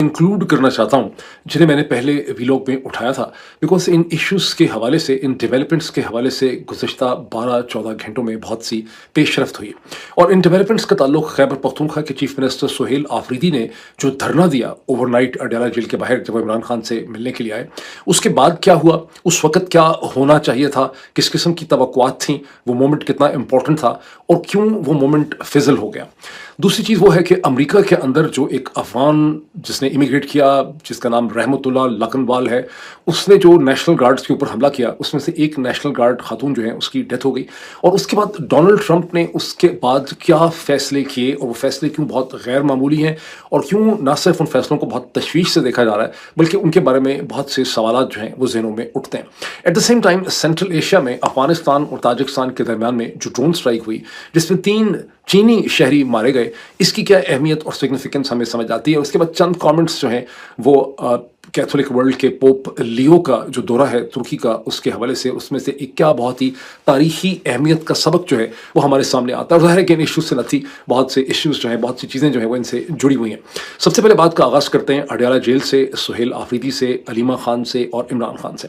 Include करना चाहता हूँ, जिन्हें मैंने पहले व्लॉग में उठाया था, बिकॉज़ इन इश्यूज़ के हवाले से, इन डेवलपमेंट्स के हवाले से गुज़िश्ता 12-14 घंटों में बहुत सी पेशरफ्त हुई। और इन डेवलपमेंट्स का ताल्लुक खैबर पख्तूनख्वा के चीफ मिनिस्टर सुहेल आफरीदी ने जो धरना दिया ओवरनाइट अडयाला जेल के बाहर जब वो इमरान खान से मिलने के लिए आए, उसके बाद क्या हुआ, उस वक़्त क्या होना चाहिए था, किस किस्म की तवक्कुआत थीं, वो मोमेंट कितना इम्पोर्टेंट था और क्यों वो मोमेंट फिज़ल हो गया। दूसरी चीज़ वो है कि अमेरिका के अंदर जो एक अफ़गान जिसने इमिग्रेट किया, जिसका नाम रहमतुल्लाह लखनवाल है, उसने जो नेशनल गार्ड्स के ऊपर हमला किया, उसमें से एक नेशनल गार्ड खातून जो है उसकी डेथ हो गई। और उसके बाद डोनाल्ड ट्रंप ने उसके बाद क्या फ़ैसले किए और वो फ़ैसले क्यों बहुत गैर मामूली हैं और क्यों ना सिर्फ उन फ़ैसलों को बहुत तशवीश से देखा जा रहा है, बल्कि उनके बारे में बहुत से सवालात जो हैं वो ज़हनों में उठते हैं। At the same time central Asia में अफगानिस्तान और ताजिकिस्तान के दरमियान में जो ड्रोन स्ट्राइक हुई, जिसमें 3 चीनी शहरी मारे गए, इसकी क्या अहमियत और सिग्निफिकेंस हमें समझ आती है। उसके बाद चंद कमेंट्स जो हैं वो कैथोलिक वर्ल्ड के पोप लियो का जो दौरा है तुर्की का, उसके हवाले से, उसमें से एक क्या बहुत ही तारीखी अहमियत का सबक जो है वो हमारे सामने आता है। और ज़ाहिर है कि इन इश्यूज़ से नहीं, बहुत से इश्यूज़ जो हैं, बहुत सी चीज़ें जो हैं वो इनसे जुड़ी हुई हैं। सबसे पहले बात का आगाज़ करते हैं अडयाला जेल से, सुहेल आफरीदी से, अलीमा खान से और इमरान खान से।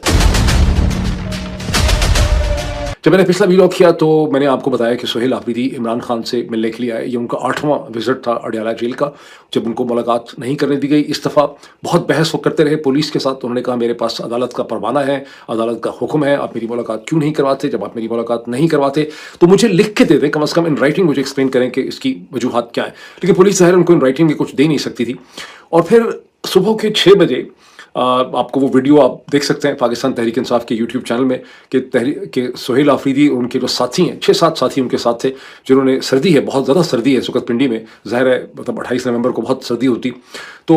जब मैंने पिछला व्लॉग किया तो मैंने आपको बताया कि सुहेल आफरीदी इमरान खान से मिलने के लिए आए। ये उनका 8वां विजिट था अडयाला जेल का, जब उनको मुलाकात नहीं करने दी गई। इस दफ़ा बहुत बहस वो करते रहे पुलिस के साथ। उन्होंने कहा मेरे पास अदालत का परवाना है, अदालत का हुक्म है, आप मेरी मुलाकात क्यों नहीं करवाते। जब आप मेरी मुलाकात नहीं करवाते तो मुझे लिख के दे दें, कम अज़ कम इन राइटिंग मुझे एक्सप्लेन करें कि इसकी वजूहात क्या है। लेकिन पुलिस ज़ाहिर उनको इन राइटिंग में कुछ दे नहीं सकती थी। और फिर सुबह के 6 बजे आपको वो वीडियो आप देख सकते हैं पाकिस्तान तहरीक इंसाफ के यूट्यूब चैनल में कि सुहेल आफरीदी और उनके जो साथी हैं, 6-7 साथी उनके साथ थे, जिन्होंने, सर्दी है, बहुत ज़्यादा सर्दी है इस वक्त पिंडी में, ज़ाहिर है, मतलब 28 नवंबर को बहुत सर्दी होती, तो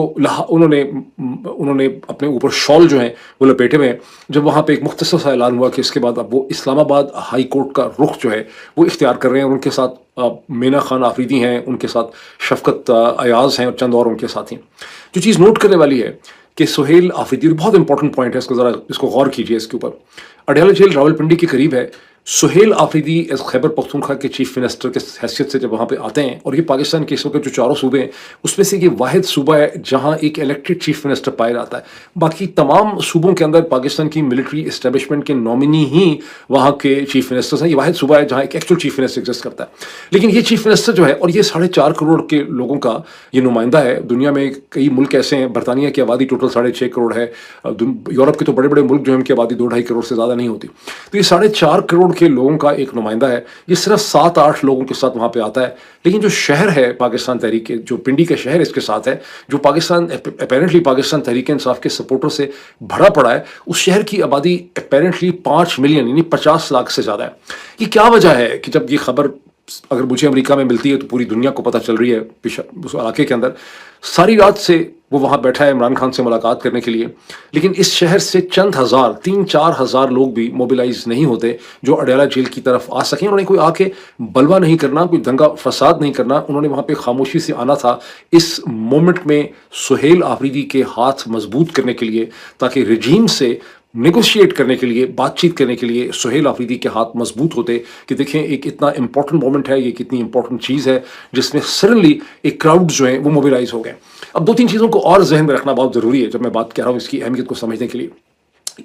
उन्होंने अपने ऊपर शॉल जो है वो लपेटे हुए हैं। जब वहाँ पे एक मुख्तसर सा ऐलान हुआ कि इसके बाद अब वो इस्लामाबाद हाई कोर्ट का रुख जो है वो इख्तियार कर रहे हैं, और उनके साथ मीना खान आफरीदी हैं, उनके साथ शफकत अयाज हैं और चंद और उनके साथी। जो चीज़ नोट करने वाली है कि सुहेल आफरीदी, बहुत इंपॉर्टेंट पॉइंट है, इसको ज़रा इसको गौर कीजिए इसके ऊपर। अडयाला जेल रावलपिंडी के करीब है। सुहेल आफरीदी एज खैबर पख्तूनख्वा के चीफ मिनिस्टर के हैसियत से जब वहाँ पे आते हैं, और ये पाकिस्तान के इस वक्त जो 4 सूबे हैं उसमें से ये वाहिद सूबा है जहाँ एक इलेक्टेड चीफ मिनिस्टर पाया जाता है। बाकी तमाम सूबों के अंदर पाकिस्तान की मिलिट्री इस्टेब्लिशमेंट के नॉमिनी ही वहाँ के चीफ मिनिस्टर्स हैं। ये वाहिद सूबा है जहाँ एक एक्चुअल चीफ मिनिस्टर एग्जिस्ट करता है। लेकिन ये चीफ मिनिस्टर जो है, और ये 4.5 करोड़ के लोगों का ये नुमाइंदा है। दुनिया में कई मुल्क ऐसे हैं, बरतानिया की आबादी टोटल 6.5 करोड़ है, यूरोप के तो बड़े बड़े मुल्क जो है उनकी आबादी 2-2.5 करोड़ से ज़्यादा नहीं होती। तो ये 4.5 करोड़ के लोगों का एक नुमाइंदा है। ये सिर्फ 7-8 लोगों के साथ वहाँ पे आता है। लेकिन जो शहर है पाकिस्तान तहरीक के, जो पिंडी का शहर इसके साथ है, जो पाकिस्तान अपेरेंटली पाकिस्तान तहरीक इंसाफ के सपोर्टर से भरा पड़ा है, उस शहर की आबादी अपेरेंटली 5 मिलियन यानी 50 लाख से ज़्यादा है। ये क्या वजह है कि जब ये खबर अगर मुझे अमेरिका में मिलती है तो पूरी दुनिया को पता चल रही है, उस इलाके के अंदर सारी रात से वो वहाँ बैठा है इमरान खान से मुलाकात करने के लिए, लेकिन इस शहर से चंद हज़ार, 3-4 हज़ार लोग भी मोबिलाइज नहीं होते जो अडयाला जेल की तरफ आ सकें। उन्होंने कोई आके बलवा नहीं करना, कोई दंगा फसाद नहीं करना, उन्होंने वहाँ पे खामोशी से आना था इस मोमेंट में सुहेल आफरीदी के हाथ मजबूत करने के लिए, ताकि रजीम से नेगोशिएट करने के लिए, बातचीत करने के लिए सुहेल आफरीदी के हाथ मजबूत होते कि देखें एक इतना इंपॉर्टेंट मोमेंट है, ये कितनी इंपॉर्टेंट चीज़ है, जिसमें सडनली एक क्राउड जो है वो मोबिलाइज हो गए। अब 2-3 चीज़ों को और जहन में रखना बहुत ज़रूरी है जब मैं बात कर रहा हूँ इसकी अहमियत को समझने के लिए।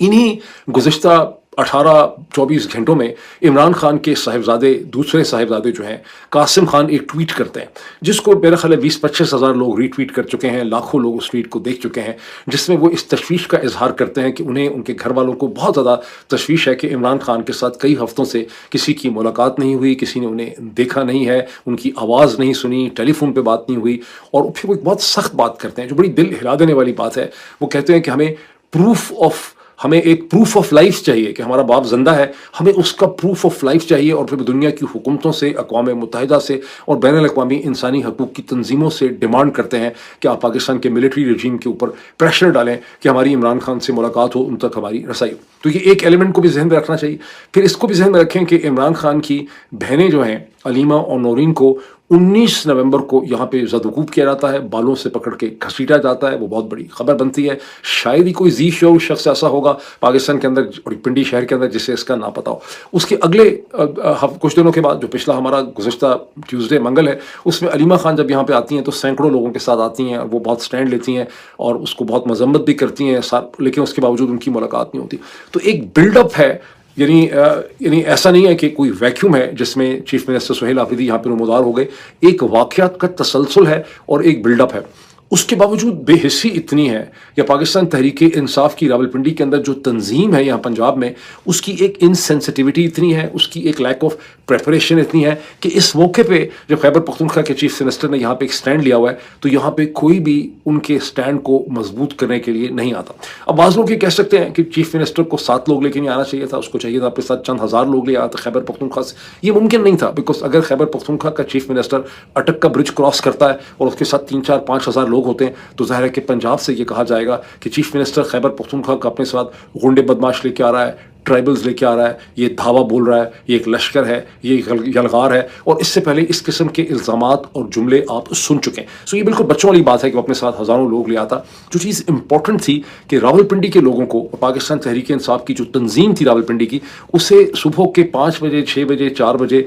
इन्हीं गुज़िश्ता 18-24 घंटों में इमरान खान के साहिबजादे, दूसरे साहिबजादे जो हैं, कासिम खान, एक ट्वीट करते हैं जिसको मेरा ख्याल है 20-25 हज़ार लोग रीट्वीट कर चुके हैं, लाखों लोग उस ट्वीट को देख चुके हैं, जिसमें वो इस तशवीश का इजहार करते हैं कि उन्हें, उनके घर वालों को बहुत ज़्यादा तशवीश है कि इमरान खान के साथ कई हफ्तों से किसी की मुलाकात नहीं हुई, किसी ने उन्हें देखा नहीं है, उनकी आवाज़ नहीं सुनी, टेलीफोन पर बात नहीं हुई। और फिर वो एक बहुत सख्त बात करते हैं जो बड़ी दिल हिला देने वाली बात है। वो कहते हैं कि हमें एक प्रूफ ऑफ लाइफ चाहिए कि हमारा बाप जिंदा है, हमें उसका प्रूफ ऑफ लाइफ चाहिए। और फिर दुनिया की हुकूमतों से, अक़वाम मुत्तहिदा से और बैन अल-अक़वामी इंसानी हकूक़ की तंजीमों से डिमांड करते हैं कि आप पाकिस्तान के मिलिट्री रजीम के ऊपर प्रेशर डालें कि हमारी इमरान खान से मुलाकात हो, उन तक हमारी रसाई हो। तो ये एक एलिमेंट को भी जहन में रखना चाहिए। फिर इसको भी जहन में रखें कि इमरान खान की बहनें जो हैं, अलीमा और नौरीन को 19 نومبر کو یہاں پہ زدوکوب کیا جاتا ہے, بالوں سے پکڑ کے گھسیٹا جاتا ہے. وہ بہت بڑی خبر بنتی ہے. شاید ہی کوئی ذی شعور شخص ایسا ہوگا پاکستان کے اندر اور پنڈی شہر کے اندر جسے اس کا نہ پتا ہو. اس کے اگلے کچھ دنوں کے بعد جو پچھلا ہمارا گزشتہ ٹیوزڈے منگل ہے, اس میں علیمہ خان جب یہاں پہ آتی ہیں تو سینکڑوں لوگوں کے ساتھ آتی ہیں, وہ بہت سٹینڈ لیتی ہیں اور اس کو بہت مذمت بھی کرتی ہیں, لیکن اس کے باوجود ان کی ملاقات نہیں ہوتی. تو ایک بلڈ اپ ہے, یعنی ایسا نہیں ہے کہ کوئی ویکیوم ہے جس میں چیف منسٹر سہیل آفریدی یہاں پہ نمودار ہو گئے. ایک واقعات کا تسلسل ہے اور ایک بلڈ اپ ہے. اس کے باوجود بے حسی اتنی ہے, یا پاکستان تحریک انصاف کی راولپنڈی کے اندر جو تنظیم ہے یہاں پنجاب میں, اس کی ایک انسینسٹیوٹی اتنی ہے, اس کی ایک لیک آف پریپریشن اتنی ہے کہ اس موقع پہ جب خیبر پختونخوا کے چیف منسٹر نے یہاں پہ ایک سٹینڈ لیا ہوا ہے تو یہاں پہ کوئی بھی ان کے سٹینڈ کو مضبوط کرنے کے لیے نہیں آتا. اب بعض لوگ یہ کہہ سکتے ہیں کہ چیف منسٹر کو 7 لوگ لے کے نہیں آنا چاہیے تھا, اس کو چاہیے تھا اپنے ساتھ چند ہزار لوگ لے آتا خیبر پختونخوا سے. یہ ممکن نہیں تھا, بیکاز اگر خیبر پختونخوا کا چیف منسٹر اٹک کا برج کراس کرتا ہے اور اس کے ساتھ 3 4 5 ہزار لوگ ہوتے ہیں تو ظاہر ہے کہ پنجاب سے یہ کہا جائے گا کہ چیف منسٹر خیبر پختونخوا کا اپنے ساتھ غنڈے بدماش لے کے آ رہا ہے, ٹرائبلز لے کے آ رہا ہے, یہ دھاوا بول رہا ہے, یہ ایک لشکر ہے, یہ یلغار ہے. اور اس سے پہلے اس قسم کے الزامات اور جملے آپ سن چکے ہیں. سو یہ بالکل بچوں والی بات ہے کہ وہ اپنے ساتھ ہزاروں لوگ لے آتا. جو چیز امپورٹنٹ تھی کہ راولپنڈی کے لوگوں کو, پاکستان تحریک انصاف کی جو تنظیم تھی راولپنڈی کی, اسے صبح کے 5 بجے 6 بجے 4 بجے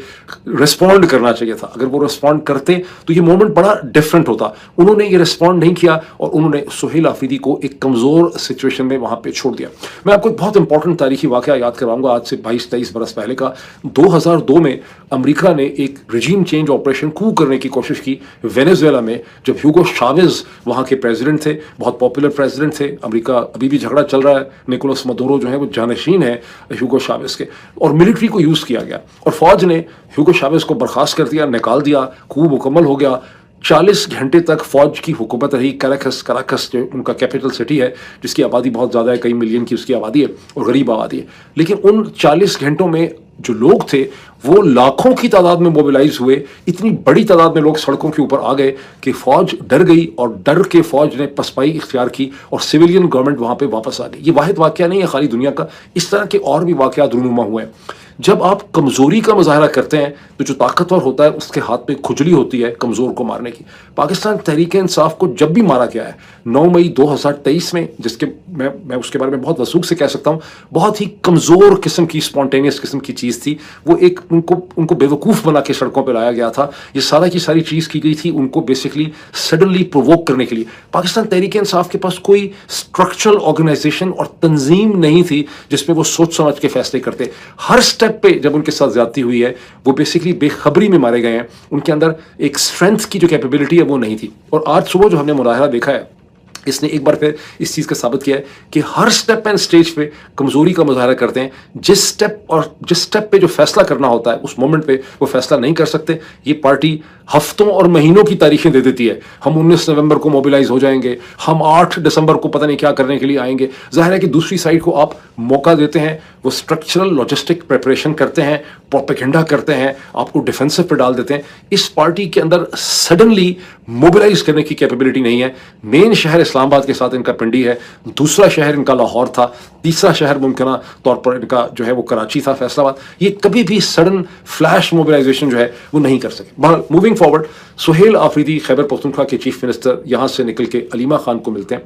رسپونڈ کرنا چاہیے تھا. اگر وہ رسپونڈ کرتے تو یہ مومنٹ بڑا ڈفرینٹ ہوتا. انہوں نے یہ رسپونڈ نہیں کیا اور انہوں نے سہیل آفریدی کو ایک کمزور سچویشن میں وہاں پہ چھوڑ دیا. میں آپ کو ایک بہت امپورٹنٹ تاریخی واقعہ یاد کراؤں گا آج سے 22-23 برس پہلے کا. 2002 میں امریکہ نے ایک رجیم چینج آپریشن کو کرنے کی کوشش کی وینیزویلا میں, جب ہیوگو شاویز وہاں کے پریزیڈنٹ تھے, بہت پاپولر پریزیڈنٹ تھے. امریکہ ابھی بھی جھگڑا چل رہا ہے, نکولس مدورو جو ہے وہ جانشین ہے ہیوگو شاویز کے, اور ملٹری کو یوز کیا گیا اور فوج نے ہیوگو شاویز کو برخاست کر دیا, نکال دیا, کو مکمل ہو گیا. 40 گھنٹے تک فوج کی حکومت رہی. کراکس جو ان کا کیپٹل سٹی ہے جس کی آبادی بہت زیادہ ہے, کئی ملین کی اس کی آبادی ہے اور غریب آبادی ہے. لیکن ان 40 گھنٹوں میں جو لوگ تھے وہ لاکھوں کی تعداد میں موبلائز ہوئے. اتنی بڑی تعداد میں لوگ سڑکوں کے اوپر آ گئے کہ فوج ڈر گئی اور ڈر کے فوج نے پسپائی اختیار کی اور سویلین گورنمنٹ وہاں پہ واپس آ گئی. یہ واحد واقعہ نہیں ہے خالی دنیا کا, اس طرح کے اور بھی واقعات رونما ہوئے ہیں. جب آپ کمزوری کا مظاہرہ کرتے ہیں تو جو طاقتور ہوتا ہے اس کے ہاتھ میں کھجلی ہوتی ہے کمزور کو مارنے کی. پاکستان تحریک انصاف کو جب بھی مارا گیا ہے 9 مئی 2023 میں, جس کے میں اس کے بارے میں بہت وثوق سے کہہ سکتا ہوں, بہت ہی کمزور قسم کی اسپونٹینیس قسم کی چیز تھی وہ. ایک ان کو بیوقوف بنا کے سڑکوں پہ لایا گیا تھا. یہ سارا کی ساری چیز کی گئی تھی ان کو بیسکلی سڈنلی پرووک کرنے کے لیے. پاکستان تحریک انصاف کے پاس کوئی اسٹرکچرل آرگنائزیشن اور تنظیم نہیں تھی جس میں وہ سوچ سمجھ کے فیصلے کرتے. ہر اسٹیپ پہ جب ان کے ساتھ زیادتی ہوئی ہے وہ بیسکلی بے خبری میں مارے گئے ہیں. ان کے اندر ایک اسٹرینتھ کی جو کیپیبلٹی ہے وہ نہیں تھی. اور آج صبح جو ہم نے مظاہرہ دیکھا ہے اس نے ایک بار پھر اس چیز کا ثابت کیا ہے کہ ہر سٹیپ اینڈ سٹیج پہ کمزوری کا مظاہرہ کرتے ہیں. جس سٹیپ پہ جو فیصلہ کرنا ہوتا ہے اس مومنٹ پہ وہ فیصلہ نہیں کر سکتے. یہ پارٹی ہفتوں اور مہینوں کی تاریخیں دے دیتی ہے. ہم 19 نومبر کو موبلائز ہو جائیں گے, ہم 8 دسمبر کو پتہ نہیں کیا کرنے کے لیے آئیں گے. ظاہر ہے کہ دوسری سائڈ کو آپ موقع دیتے ہیں, وہ اسٹرکچرل لاجسٹک پریپریشن کرتے ہیں, پروپیگنڈا کرتے ہیں, آپ کو ڈیفینسو پہ ڈال دیتے ہیں. اس پارٹی کے اندر سڈنلی موبلائز کرنے کی کیپیبلٹی نہیں ہے. مین شہر اسلام آباد کے ساتھ ان کا پنڈی ہے, دوسرا شہر ان کا لاہور تھا, تیسرا شہر ممکنہ طور پر ان کا جو ہے وہ کراچی تھا, فیصل آباد. یہ کبھی بھی سڈن فلیش موبلائزیشن جو ہے وہ نہیں کر سکے. بہرحال موونگ فارورڈ, سہیل آفریدی خیبر پختونخوا کے چیف منسٹر یہاں سے نکل کے علیمہ خان کو ملتے ہیں.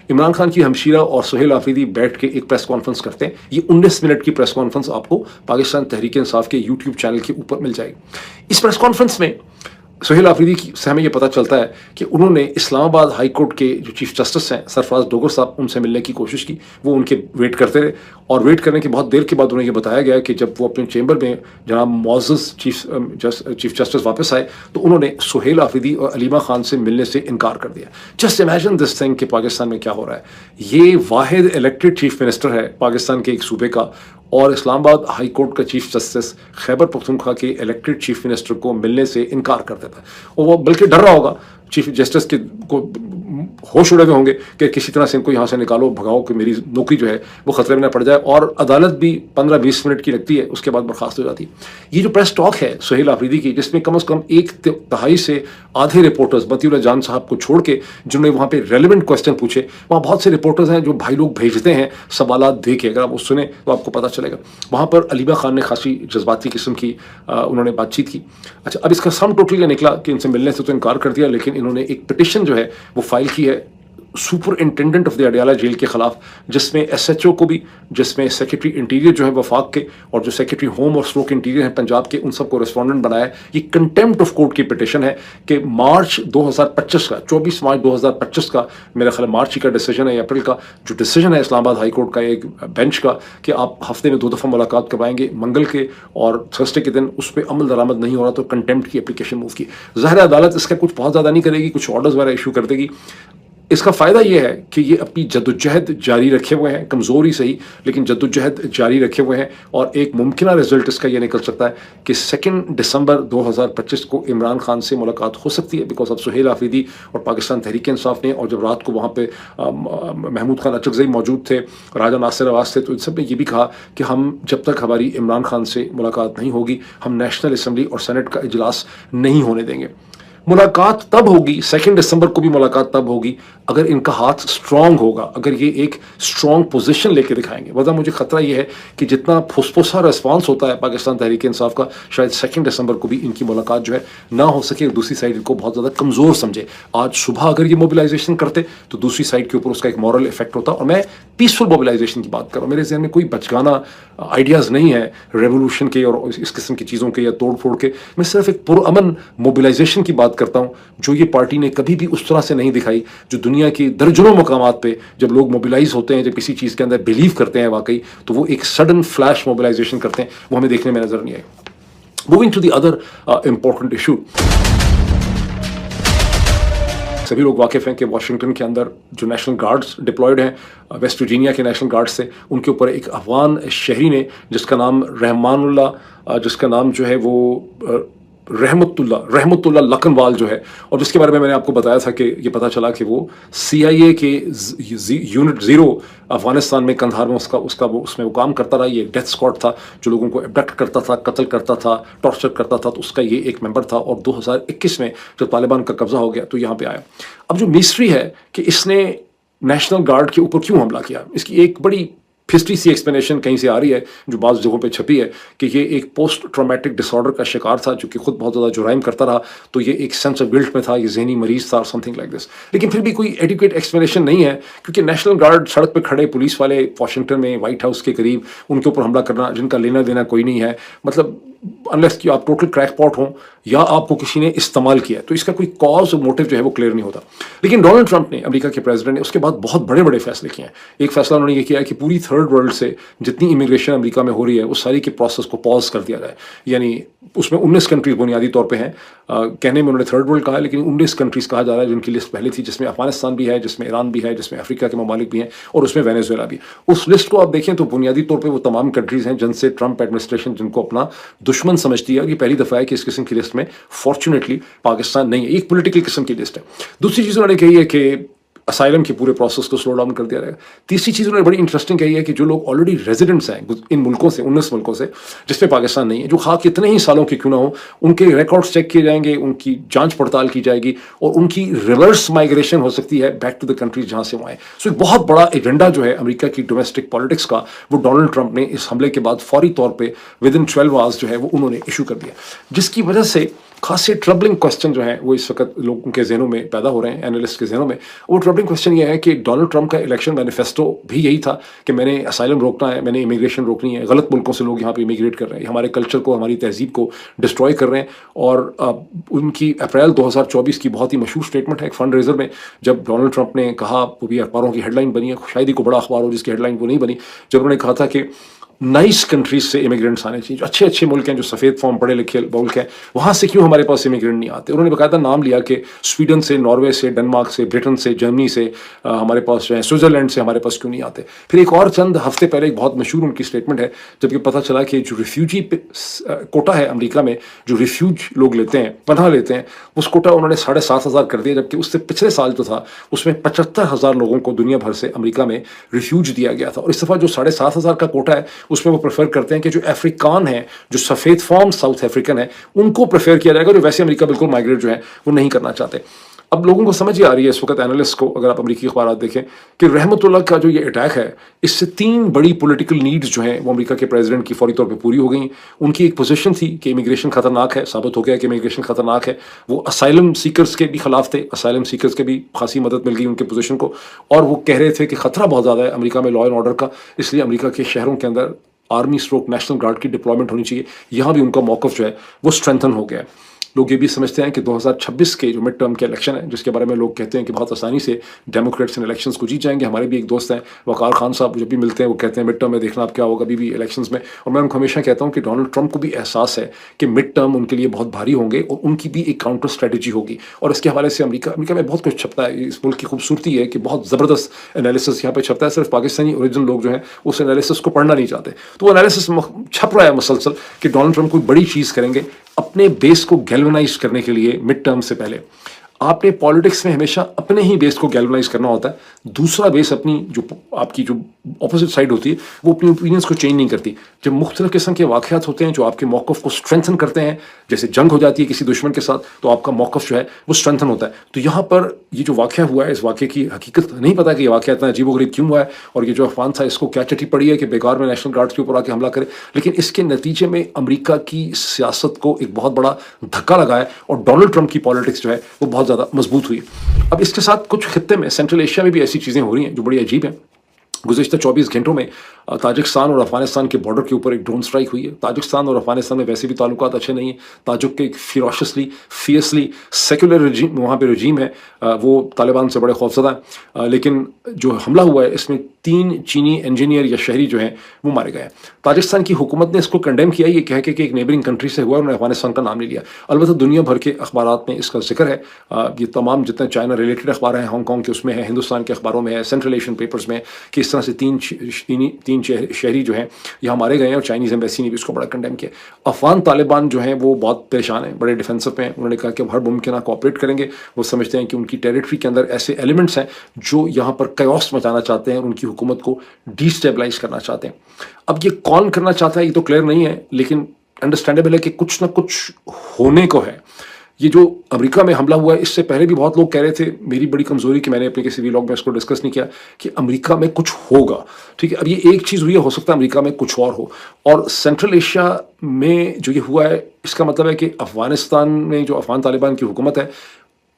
عمران خان کی ہمشیرہ اور سہیل آفریدی بیٹھ کے ایک پریس کانفرنس کرتے ہیں. یہ 19 منٹ کی پریس کانفرنس آپ کو پاکستان تحریک انصاف کے یوٹیوب چینل کے اوپر مل جائے گی. اس پریس کانفرنس میں سہیل آفریدی سے ہمیں یہ پتہ چلتا ہے کہ انہوں نے اسلام آباد ہائی کورٹ کے جو چیف جسٹس ہیں سرفراز ڈوگر صاحب, ان سے ملنے کی کوشش کی. وہ ان کے ویٹ کرتے رہے اور ویٹ کرنے کے بہت دیر کے بعد انہیں یہ بتایا گیا کہ جب وہ اپنے چیمبر میں جناب معزز چیف جسٹس واپس آئے تو انہوں نے سہیل آفریدی اور علیمہ خان سے ملنے سے انکار کر دیا. جسٹ امیجن دس تھنگ کہ پاکستان میں کیا ہو رہا ہے. یہ واحد الیکٹڈ چیف منسٹر ہے پاکستان کے ایک صوبے کا, اور اسلام آباد ہائی کورٹ کا چیف جسٹس خیبر پختونخوا کے الیکٹڈ چیف منسٹر کو ملنے سے انکار کر دیتا ہے. اور وہ بلکہ ڈر رہا ہوگا चीफ जस्टिस के को होश उड़े हुए होंगे कि किसी तरह से इनको यहाँ से निकालो, भगाओ, कि मेरी नौकरी जो है वो खतरे में न पड़ जाए, और अदालत भी 15-20 मिनट की लगती है, उसके बाद बर्खास्त हो जाती है। ये जो प्रेस टॉक है सुहेल आफरीदी की, जिसमें कम से कम एक तिहाई से आधे रिपोर्टर्स, मतीउल्लाह जान साहब को छोड़ के, जिन्होंने वहाँ पे रेलिवेंट क्वेश्चन पूछे, वहाँ बहुत से रिपोर्टर्स हैं जो भाई लोग भेजते हैं सवालात दे के, अगर आप वो सुने तो आपको पता चलेगा। वहाँ पर अलीबा खान ने खासी जज्बाती किस्म की उन्होंने बातचीत की। अच्छा, अब इसका सम टोटल ये निकला कि इनसे मिलने से तो इनकार कर दिया, लेकिन इन्होंने एक पिटिशन जो है वो फाइल की है superintendent of the Adiala jail के खिलाफ, जिसमें एसएचओ को भी, जिसमें सेक्रेटरी इंटीरियर जो है वफाक के, और जो सेक्रेटरी होम और स्ट्रोक इंटीरियर हैं पंजाब के, उन सबको रेस्पोंडेंट बनाया है। ये कंटेम्प्ट ऑफ कोर्ट की पिटिशन है कि मार्च 2025 का, 24 मार्च 2025 का, मेरा ख्याल मार्च का डिसीजन है, अप्रैल का जो डिसीजन है इस्लामाबाद हाई कोर्ट का एक बेंच का, कि आप हफ्ते में 2 दफ़ा मुलाकात करवाएंगे, मंगल के और थर्सडे के दिन, उस पर अमल दरामद नहीं हो रहा तो कंटेम्प्ट की एप्लीकेशन मूव की। ज़ाहिर अदालत इसका कुछ बहुत ज़्यादा नहीं करेगी, कुछ ऑर्डर्स वगैरह इशू कर देगी। इसका फ़ायदा ये है कि ये अपनी जद्दोजहद जारी रखे हुए हैं, कमज़ोर ही सही लेकिन जद्दोजहद जारी रखे हुए हैं, और एक मुमकिन रिजल्ट इसका ये निकल सकता है कि 2 दिसंबर 2025 को इमरान खान से मुलाकात हो सकती है, बिकॉज अब सुहेल आफरीदी और पाकिस्तान तहरीक इंसाफ ने, और जब रात को वहाँ पे महमूद खान अचकज़ई मौजूद थे, राजा नासिर अवास थे, तो इन सब ने ये भी कहा कि हम जब तक हमारी इमरान खान से मुलाकात नहीं होगी, हम नेशनल असम्बली और सेनेट का इजलास नहीं होने देंगे। मुलाकात तब होगी, 2 दिसंबर को भी मुलाकात तब होगी अगर इनका हाथ स्ट्रांग होगा, अगर ये एक स्ट्रांग पोजीशन लेके दिखाएंगे। वजह मुझे खतरा ये है कि जितना फुसफुसा रिस्पांस होता है पाकिस्तान तहरीक इंसाफ का, शायद 2 दिसंबर को भी इनकी मुलाकात जो है ना हो सके, दूसरी साइड इनको बहुत ज़्यादा कमज़ोर समझे। आज सुबह अगर ये मोबिलाइजेशन करते तो दूसरी साइड के ऊपर उसका एक मॉरल इफेक्ट होता, और मैं पीसफुल मोबिलाइजेशन की बात कर रहा हूँ, मेरे जहन में कोई बचगाना आइडियाज़ नहीं है रेवोल्यूशन के और इस किस्म की चीज़ों के या तोड़ फोड़ के। मैं सिर्फ एक पुरअमन मोबिलाइजेशन की बात करता हूँ, जो ये पार्टी ने कभी भी उस तरह से नहीं दिखाई, जो दुनिया की दर्जनों मकामात पे जब लोग मोबिलाइज होते हैं, जब किसी चीज़ के अंदर बिलीव करते हैं वाकई, तो वो एक सडन फ्लैश मोबिलाइजेशन करते हैं, वो हमें देखने में नजर नहीं आए। Moving to the other important issue, सभी लोग वाकिफ़ हैं कि वाशिंगटन के अंदर जो नेशनल गार्ड्स डिप्लॉयड हैं वेस्ट वर्जीनिया के नेशनल गार्ड्स से, उनके ऊपर एक अफगान शहरी ने, जिसका नाम रहमानुल्लाह, जिसका नाम जो है वो रहमतुल्लाह लखनवाल जो है, और जिसके बारे में मैंने आपको बताया था कि ये पता चला कि वो CIA के यूनिट 0 अफगानिस्तान में कंधार में उसमें वो काम करता रहा। ये डेथ स्क्वाड था जो लोगों को एबडक्ट करता था, कत्ल करता था, टॉर्चर करता था, तो उसका ये एक मेंबर था। और 2021 में जब तालिबान का कब्जा हो गया तो यहाँ पे आया। अब जो मिस्ट्री है कि इसने नेशनल गार्ड के ऊपर क्यों हमला किया, इसकी एक बड़ी हिस्ट्री सी एक्सप्लेनेशन कहीं से आ रही है जो बाज़ जगहों पे छपी है कि ये एक पोस्ट ट्रॉमेटिक डिसऑर्डर का शिकार था, जो कि खुद बहुत ज़्यादा जुराइम करता रहा, तो ये एक सेंस ऑफ गिल्ट में था, ये जहनी मरीज था, समथिंग लाइक दिस। लेकिन फिर भी कोई एडिक्वेट एक्सप्लेनेशन नहीं है, क्योंकि नेशनल गार्ड सड़क पे खड़े पुलिस वाले वाशिंगटन में व्हाइट हाउस के करीब, उनके ऊपर हमला करना, जिनका लेना देना कोई नहीं है, मतलब अनलेस कि आप टोटल क्रैकपॉट हों या आपको किसी ने इस्तेमाल किया, तो इसका कोई कॉज और मोटिव जो है वो क्लियर नहीं होता। लेकिन डोनाल्ड ट्रंप ने, अमेरिका के प्रेसिडेंट ने, उसके बाद बहुत बड़े बड़े फैसले किए हैं। एक फैसला उन्होंने ये किया है कि पूरी थर्ड वर्ल्ड से जितनी इमिग्रेशन अमेरिका में हो रही है उस सारी के प्रोसेस को पॉज कर दिया जाए। यानी उसमें 19 कंट्रीज बुनियादी तौर पे हैं, कहने में उन्होंने थर्ड वर्ल्ड कहा है, लेकिन 19 कंट्रीज कहा जा रहा है, जिनकी लिस्ट पहले थी, जिसमें अफगानिस्तान भी है, जिसमें ईरान भी है, जिसमें अफ्रीका के ममालिक भी हैं, और उसमें वेनेजुएला भी। उस लिस्ट को आप देखें तो बुनियादी तौर पर वो तमाम कंट्रीज हैं जिनसे ट्रंप एडमिनिस्ट्रेशन जिनको अपना दुश्मन समझती है। ये पहली दफ़ा है कि इस किस्म की लिस्ट में फॉर्चुनेटली पाकिस्तान नहीं है, एक पॉलिटिकल किस्म की लिस्ट है। दूसरी चीज़ उन्होंने कही है कि असाइलम के पूरे प्रोसेस को स्लो डाउन कर दिया जाएगा। तीसरी चीज़ उन्होंने बड़ी इंटरेस्टिंग कही है कि जो लोग ऑलरेडी रेजिडेंट्स हैं इन मुल्कों से, 19 मुल्कों से, जिसमें पाकिस्तान नहीं है, जो खा कितने ही सालों के क्यों ना हो, उनके रिकॉर्ड्स चेक किए जाएंगे, उनकी जांच पड़ताल की जाएगी, और उनकी रिवर्स माइग्रेशन हो सकती है बैक टू द कंट्रीज जहाँ से वो आए। सो एक बहुत बड़ा एजेंडा जो है अमेरिका की डोमेस्टिक पॉलिटिक्स का, वो डोनाल्ड ट्रंप ने इस हमले के बाद फौरी तौर पर विद इन 12 आवर्स जो है वो उन्होंने इशू कर दिया, जिसकी वजह से खासे ट्रबलिंग क्वेश्चन जो है वो इस वक्त लोगों के जहनों में पैदा हो रहे हैं, एनालिस्ट के जहनों में। वो ट्रबलिंग क्वेश्चन ये है कि डोनाल्ड ट्रंप का इलेक्शन मैनिफेस्टो भी यही था कि मैंने असाइलम रोकना है, मैंने इमिग्रेशन रोकनी है, गलत मुल्कों से लोग यहाँ पे इमिग्रेट कर रहे हैं, हमारे कल्चर को, हमारी तहजीब को डिस्ट्रॉय कर रहे हैं। और उनकी अप्रैल 2024 की बहुत ही मशहूर स्टेटमेंट है एक फंड रेजर में, जब डोनाल्ड ट्रंप ने कहा, वो भी अखबारों की हेडलाइन बनी है, शायद ही को बड़ा अखबार हो जिसकी हेडलाइन वो नहीं बनी, जब उन्होंने कहा था कि नाइस कंट्रीज से इमिग्रेंट्स आने चाहिए, जो अच्छे अच्छे मुल्क हैं, जो सफ़ेद फॉर्म पढ़े लिखे मुल्क हैं, वहाँ से क्यों हमारे पास इमिग्रेंट नहीं आते। उन्होंने बाकायदा नाम लिया कि स्वीडन से, नॉर्वे से, डेनमार्क से, ब्रिटेन से, जर्मनी से, हमारे पास जो है स्विट्ज़रलैंड से हमारे पास क्यों नहीं आते। फिर एक और चंद हफ्ते पहले एक बहुत मशहूर उनकी स्टेटमेंट है, जबकि पता चला कि जो रिफ्यूजी कोटा है अमेरिका में, जो रिफ्यूज लोग लेते हैं, पनाह लेते हैं, उस कोटा उन्होंने 7,500 कर दिया, जबकि उससे पिछले साल जो था उसमें 75,000 लोगों को दुनिया भर से अमेरिका में रिफ्यूज दिया गया था। और इस दफ़ा जो 7,500 का कोटा है उसमें वो प्रेफर करते हैं कि जो अफ्रीकान है, जो सफ़ेद फॉर्म साउथ अफ्रीकन है, उनको प्रेफर किया जाएगा, जो वैसे अमेरिका बिल्कुल माइग्रेट जो है वो नहीं करना चाहते। अब लोगों को समझ ही आ रही है इस वक्त, एनालिस्ट को, अगर आप अमेरिकी अखबार देखें, कि रहमतुल्लाह का जो ये अटैक है, इससे 3 बड़ी पॉलिटिकल नीड्स जो हैं वो अमेरिका के प्रेसिडेंट की फौरी तौर पे पूरी हो गई। उनकी एक पोजीशन थी कि इमिग्रेशन खतरनाक है, साबित हो गया कि इमिग्रेशन खतरनाक है। वो असाइलम सीकर्स के भी खिलाफ थे, असाइलम सीकर्स के भी खासी मदद मिल गई उनके पोजीशन को, और वो कह रहे थे कि खतरा बहुत ज़्यादा है अमेरिका में लॉ एंड ऑर्डर का, इसलिए अमेरिका के शहरों के अंदर आर्मी स्ट्रोक नेशनल गार्ड की डिप्लॉयमेंट होनी चाहिए। यहाँ भी उनका मौक़िफ़ जो है वो स्ट्रेंथन हो गया है। लोग ये भी समझते हैं कि 2026 के जो मिड टर्म के इलेक्शन है, जिसके बारे में लोग कहते हैं कि बहुत आसानी से डेमोक्रेट्स इन इलेक्शंस को जीत जाएंगे। हमारे भी एक दोस्त हैं वकार खान साहब, जब भी मिलते हैं वो कहते हैं मिड टर्म में देखना आप क्या होगा अभी भी इलेक्शंस में। और मैं उनको हमेशा कहता हूँ कि डोनाल्ड ट्रंप को भी एहसास है कि मिड टर्म उनके लिए बहुत भारी होंगे और उनकी भी एक काउंटर स्ट्रेटजी होगी। और इसके हवाले से अमेरिका में बहुत कुछ छपता है। इस मुल्क की खूबसूरती है कि बहुत ज़बरदस्त एनालिसिस यहाँ पर छपता है, सिर्फ पाकिस्तानी ओरिजिनल लोग जो हैं उस एनालिसिस को पढ़ना नहीं चाहते। तो वो एनालिसिस छप रहा है मुसलसल कि डोनाल्ड ट्रंप कोई बड़ी चीज़ करेंगे अपने बेस को गैल्वनाइज करने के लिए। मिड टर्म से पहले आपने पॉलिटिक्स में हमेशा अपने ही बेस को गैल्वनाइज करना होता है, दूसरा बेस अपनी जो आपकी जो अपोजिट साइड होती है वो अपनी ओपिनियंस को चेंज नहीं करती। जब मुख्तलिफ किस्म के वाक़यात होते हैं जो आपके मौक़िफ़ को स्ट्रेंथन करते हैं, जैसे जंग हो जाती है किसी दुश्मन के साथ, तो आपका मौक़िफ़ जो है वो स्ट्रेंथन होता है। तो यहाँ पर ये जो वाक़या हुआ है, इस वाक़े की हकीकत नहीं पता कि ये वाक़या इतना अजीबोगरीब क्यों हुआ है, और ये जो अफवान था इसको क्या चटी पड़ी है कि बेकार में नेशनल गार्ड के ऊपर आके हमला करे। लेकिन इसके नतीजे में अमेरिका की सियासत को एक बहुत बड़ा धक्का लगा है और डोनाल्ड ट्रंप की पॉलिटिक्स जो है वो बहुत ज़्यादा मजबूत हुई। अब इसके साथ कुछ खित्ते में, सेंट्रल एशिया में भी ऐसी चीज़ें हो रही हैं जो बड़ी अजीब हैं। गुज़िश्ता 24 घंटों में ताजिकिस्तान और अफगानिस्तान के बॉर्डर के ऊपर एक ड्रोन स्ट्राइक हुई है। ताजिकिस्तान और अफगानिस्तान में वैसे भी ताल्लुकात अच्छे नहीं हैं। ताजुक के एक फियसली सेकुलर रजीम वहाँ पे रजीम है, वो तालिबान से बड़े खौफज़दा हैं। लेकिन जो हमला हुआ है इसमें 3 चीनी इंजीनियर या शहरी जो हैं वो मारे गए हैं। ताजिकिस्तान की हुकूमत ने इसको कंडेम किया, ये कह के कि एक नेबरिंग कंट्री से हुआ, उन्होंने अफगानिस्तान का नाम नहीं लिया। अलबत्ता दुनिया भर के अखबारात में इसका जिक्र है। ये तमाम जितने चाइना रिलेटेड अखबार हैं, हांगकॉन्ग के उसमें है, हिंदुस्तान के अखबारों में है, सेंट्रल एशियन पेपर्स में, कि इस तरह से तीन शहरी जो हैं यहाँ मारे गए हैं, और चाइनीज़ एम्बेसी ने भी इसको बड़ा कंडेम किया। अफगान तालिबान जो हैं वो बहुत परेशान हैं, बड़े डिफेंसिव हैं। उन्होंने कहा कि हम हर मुमकिन कोऑपरेट करेंगे। वो समझते हैं कि उनकी टेरिटरी के अंदर ऐसे एलिमेंट्स हैं जो यहाँ पर कयास मचाना चाहते हैं और उनकी हुकूमत को डिस्टेबलाइज करना चाहते हैं। अब ये कौन करना चाहता है ये तो क्लियर नहीं है, लेकिन अंडरस्टैंडेबल है कि कुछ ना कुछ होने को है। ये जो अमेरिका में हमला हुआ है, इससे पहले भी बहुत लोग कह रहे थे, मेरी बड़ी कमज़ोरी कि मैंने अपने किसी व्लॉग में इसको डिस्कस नहीं किया, कि अमेरिका में कुछ होगा। ठीक है, अब ये एक चीज़ हुई है, हो सकता है अमेरिका में कुछ और हो। और सेंट्रल एशिया में जो ये हुआ है, इसका मतलब है कि अफगानिस्तान में जो अफगान तालिबान की हुकूमत है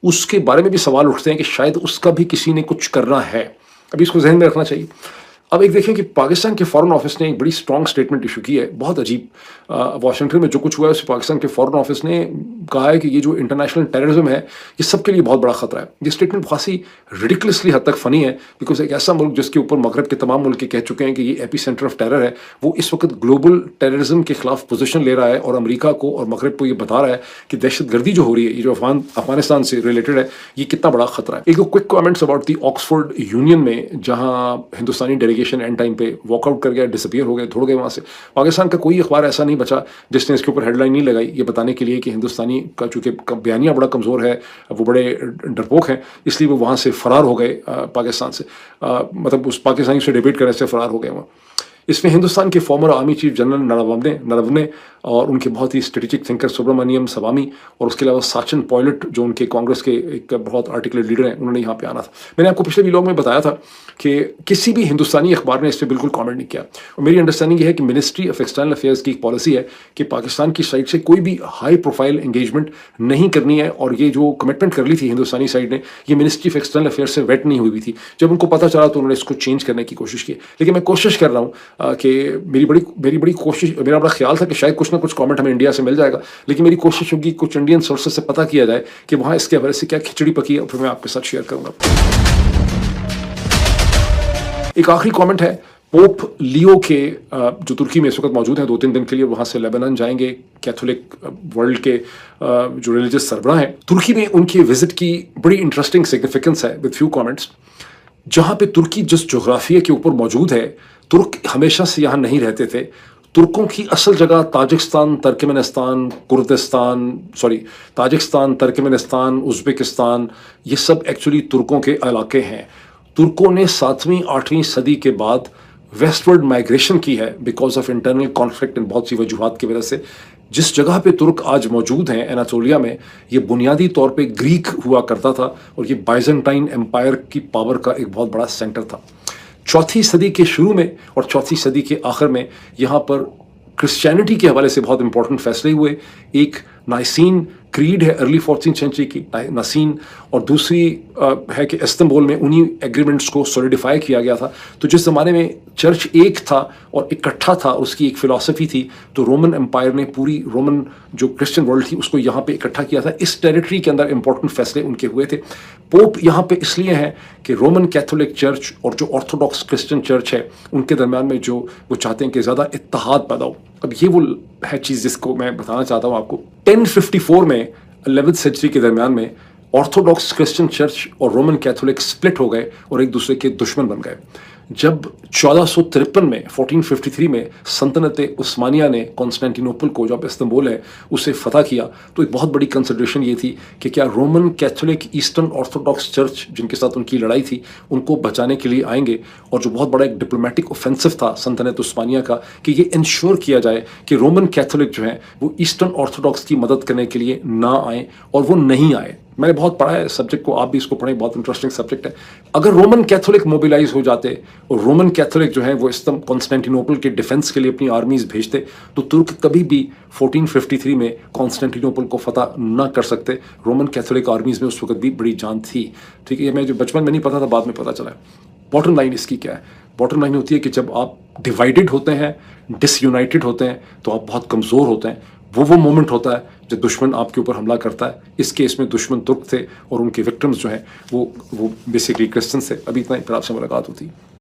उसके बारे में भी सवाल उठते हैं कि शायद उसका भी किसी ने कुछ करना है। अभी इसको जहन में रखना चाहिए। अब एक देखें कि पाकिस्तान के फॉरेन ऑफिस ने एक बड़ी स्ट्रॉन्ग स्टेटमेंट इशू की है, बहुत अजीब। वाशिंगटन में जो कुछ हुआ है उससे पाकिस्तान के फॉरेन ऑफिस ने कहा है कि ये जो इंटरनेशनल टेररिज्म है ये सबके लिए बहुत बड़ा खतरा है। ये स्टेटमेंट खासी रिडिकुलसली हद तक फ़नी है, बिकॉज एक ऐसा मुल्क जिसके ऊपर मगरब के तमाम मुल्क कह चुके हैं कि ये एपी सेंटर ऑफ टेरर है, वो इस वक्त ग्लोबल टेररिज्म के खिलाफ पोजीशन ले रहा है और अमेरिका को और मगरब को ये बता रहा है कि दहशत गर्दी जो हो रही है, ये जो अफगानिस्तान से रिलेटेड है, ये कितना बड़ा खतरा है। एक दो quick comments about the Oxford union में, जहाँ हिंदुस्तानी डेलीगेशन एंड टाइम पे वॉकआउट कर गया, डिसअपियर हो गए, छोड़ गए वहाँ से। पाकिस्तान का कोई अखबार ऐसा नहीं बचा जिसने इसके ऊपर हेडलाइन नहीं लगाई, ये बताने के लिए कि हिंदुस्तानी का चूँकि बयानिया बड़ा कमज़ोर है, वो बड़े डरपोक हैं, इसलिए वो वहाँ से फ़रार हो गए पाकिस्तान से, मतलब उस पाकिस्तानी से डिबेट करने से फ़रार हो गए वहाँ। इसमें हिंदुस्तान के farmer army chief general Naravane और उनके बहुत ही स्ट्रेटेजिक थिंकर सुब्रमण्यम सवामी, और उसके अलावा साचन पायलट जो उनके कांग्रेस के एक बहुत आर्टिकुलेट लीडर हैं, उन्होंने यहाँ पे आना था। मैंने आपको पिछले व्लॉग में बताया था कि किसी भी हिंदुस्तानी अखबार ने इस पर बिल्कुल कमेंट नहीं किया, और मेरी अंडरस्टैंडिंग ये है कि मिनिस्ट्री ऑफ एक्सटर्नल अफेयर्स की एक पॉलिसी है कि पाकिस्तान की साइड से कोई भी हाई प्रोफाइल एंगेजमेंट नहीं करनी है, और ये जो कमिटमेंट कर ली थी हिंदुस्तानी साइड ने, ये मिनिस्ट्री ऑफ एक्सटर्नल अफेयर्स से वेट नहीं हुई थी। जब उनको पता चला तो उन्होंने इसको चेंज करने की कोशिश की, लेकिन मैं कोशिश कर रहा हूँ कि मेरी बड़ी कोशिश, मेरा बड़ा ख्याल था कि शायद कुछ ना कुछ कमेंट हमें इंडिया से मिल जाएगा, लेकिन मेरी कोशिश होगी कुछ इंडियन सोर्सेज से पता किया जाए कि वहाँ इसके हवाले से क्या खिचड़ी पकी है, और फिर मैं आपके साथ शेयर करूँगा। एक आखिरी कमेंट है, पोप लियो के जो तुर्की में इस वक्त मौजूद हैं 2-3 दिन के लिए, वहाँ से लेबनान जाएंगे। कैथोलिक वर्ल्ड के जो रिलीजियस सरबराह हैं तुर्की में, उनकी विजिट की बड़ी इंटरेस्टिंग सिग्निफिकेंस है विद फ्यू कमेंट्स। जहाँ पे तुर्की जिस जोग्राफिया के ऊपर मौजूद है, तुर्क हमेशा से यहाँ नहीं रहते थे। तुर्कों की असल जगह Tajikistan, Turkmenistan, Tajikistan, Turkmenistan, Uzbekistan, ये सब एक्चुअली तुर्कों के इलाके हैं। तुर्कों ने 7वीं 8वीं सदी के बाद वेस्टवर्ड माइग्रेशन की है because of internal conflict and बहुत सी वजूहात की वजह से। जिस जगह पे तुर्क आज मौजूद हैं एनाटोलिया में, ये बुनियादी तौर पे ग्रीक हुआ करता था और ये बाइजेंटाइन एम्पायर की पावर का एक बहुत बड़ा सेंटर था। 4वीं सदी के शुरू में और 4वीं सदी के आखिर में यहाँ पर क्रिश्चियनिटी के हवाले से बहुत इंपॉर्टेंट फैसले हुए। एक नाइसीन क्रीड है अर्ली 14th सेंचुरी की नासीन, और दूसरी है कि इस्तांबुल में उन्हीं एग्रीमेंट्स को सॉलिडिफाई किया गया था। तो जिस ज़माने में चर्च एक था और इकट्ठा था, उसकी एक फ़िलासफ़ी थी, तो रोमन एम्पायर ने पूरी रोमन जो क्रिश्चियन वर्ल्ड थी उसको यहाँ पे इकट्ठा किया था। इस टेरिटरी के अंदर इंपॉर्टेंट फैसले उनके हुए थे। पोप यहाँ पे इसलिए हैं कि रोमन कैथोलिक चर्च और जो ऑर्थोडॉक्स क्रिश्चियन चर्च है उनके दरमियान में जो वो चाहते हैं कि ज़्यादा इत्तेहाद पैदा हो। अब ये वो है चीज़ जिसको मैं बताना चाहता हूँ आपको। 1054 में 11th सेंचुरी के दरमियान में ऑर्थोडॉक्स क्रिश्चियन चर्च और रोमन कैथोलिक स्प्लिट हो गए और एक दूसरे के दुश्मन बन गए। जब 1453 में 1453 में सल्तनत उस्मानिया ने कॉन्स्टेंटिनोपल को, जब इस्तांबुल है, उसे फतह किया, तो एक बहुत बड़ी कंसिडरेशन ये थी कि क्या Roman Catholic eastern Orthodox church जिनके साथ उनकी लड़ाई थी उनको बचाने के लिए आएंगे। और जो बहुत बड़ा एक डिप्लोमेटिक ऑफेंसिव था सल्तनत उस्मानिया का कि ये इंश्योर किया जाए कि रोमन कैथोलिक जो हैं वो ईस्टर्न ऑर्थोडॉक्स की मदद करने के लिए ना आए, और वो नहीं आए। मैंने बहुत पढ़ा है सब्जेक्ट को, आप भी इसको पढ़ें, बहुत इंटरेस्टिंग सब्जेक्ट है। अगर रोमन कैथोलिक मोबिलाइज हो जाते और रोमन कैथोलिक जो है वो कॉन्स्टेंटिनोपल के डिफेंस के लिए अपनी आर्मीज भेजते, तो तुर्क कभी भी 1453 में कॉन्स्टेंटिनोपल को फतह ना कर सकते। रोमन कैथोलिक आर्मीज में उस वक्त भी बड़ी जान थी। ठीक है, ये मैं जो बचपन में नहीं पता था, बाद में पता चला। बॉटम लाइन इसकी क्या है? बॉटम लाइन होती है कि जब आप डिवाइडेड होते हैं, डिसयूनाइटेड होते हैं, तो आप बहुत कमज़ोर होते हैं। वो मोमेंट होता है जब दुश्मन आपके ऊपर हमला करता है। इस केस में दुश्मन तुर्क थे और उनके विक्टिम्स जो हैं वो बेसिकली क्रिश्चियंस थे। अभी इतना ही, फिर आपसे मुलाकात होती है।